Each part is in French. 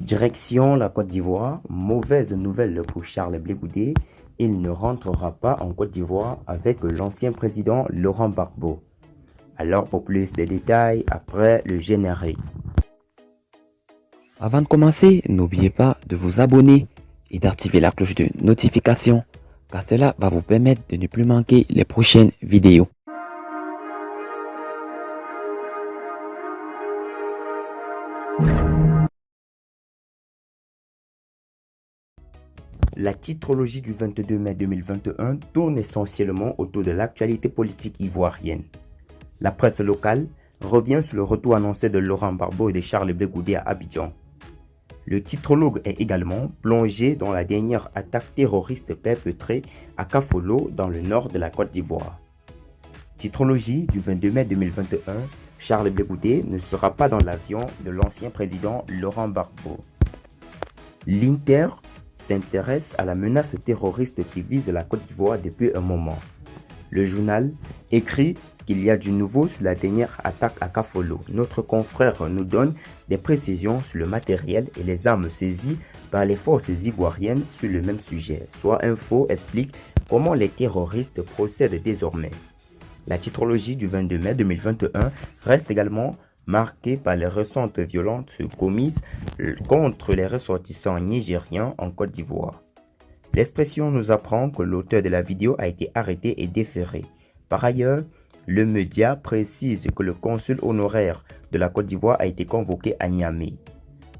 Direction la Côte d'Ivoire, mauvaise nouvelle pour Charles Blé Goudé, il ne rentrera pas en Côte d'Ivoire avec l'ancien président Laurent Gbagbo. Alors pour plus de détails, après le générique. Avant de commencer, n'oubliez pas de vous abonner et d'activer la cloche de notification, car cela va vous permettre de ne plus manquer les prochaines vidéos. La titrologie du 22 mai 2021 tourne essentiellement autour de l'actualité politique ivoirienne. La presse locale revient sur le retour annoncé de Laurent Gbagbo et de Charles Blé Goudé à Abidjan. Le titrologue est également plongé dans la dernière attaque terroriste perpétrée à Kafolo dans le nord de la Côte d'Ivoire. Titrologie du 22 mai 2021, Charles Blé Goudé ne sera pas dans l'avion de l'ancien président Laurent Gbagbo. L'Inter s'intéresse à la menace terroriste qui vise la Côte d'Ivoire depuis un moment. Le journal écrit qu'il y a du nouveau sur la dernière attaque à Kafolo. Notre confrère nous donne des précisions sur le matériel et les armes saisies par les forces ivoiriennes sur le même sujet. Soit Info explique comment les terroristes procèdent désormais. La titrologie du 22 mai 2021 reste également marquée par les récentes violences commises contre les ressortissants nigériens en Côte d'Ivoire. L'expression nous apprend que l'auteur de la vidéo a été arrêté et déféré. Par ailleurs, le média précise que le consul honoraire de la Côte d'Ivoire a été convoqué à Niamey.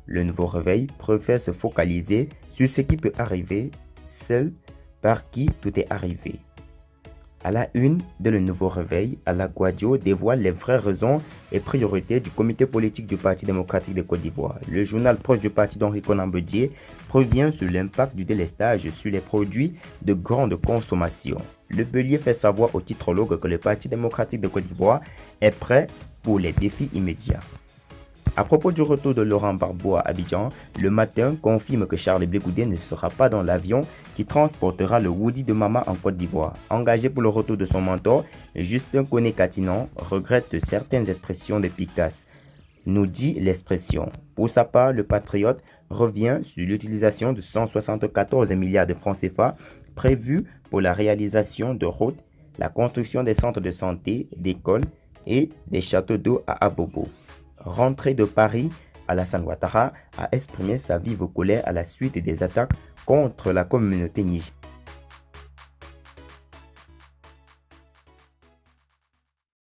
Le Nouveau Réveil préfère se focaliser sur ce qui peut arriver, seul par qui tout est arrivé. À la une de Le Nouveau Réveil, Ala Gouadio dévoile les vraies raisons et priorités du comité politique du Parti démocratique de Côte d'Ivoire. Le journal proche du parti d'Henri Konan Bédié prévient sur l'impact du délestage sur les produits de grande consommation. Le Bélier fait savoir au titrologue que le Parti démocratique de Côte d'Ivoire est prêt pour les défis immédiats. À propos du retour de Laurent Gbagbo à Abidjan, le Matin confirme que Charles Blé Goudé ne sera pas dans l'avion qui transportera le Woody de Mama en Côte d'Ivoire. Engagé pour le retour de son mentor, Justin Koné-Katinan regrette certaines expressions de Picasse, nous dit l'expression. Pour sa part, le patriote revient sur l'utilisation de 174 milliards de francs CFA prévus pour la réalisation de routes, la construction des centres de santé, d'écoles et des châteaux d'eau à Abobo. Rentré de Paris, Alassane Ouattara a exprimé sa vive colère à la suite des attaques contre la communauté nigérienne.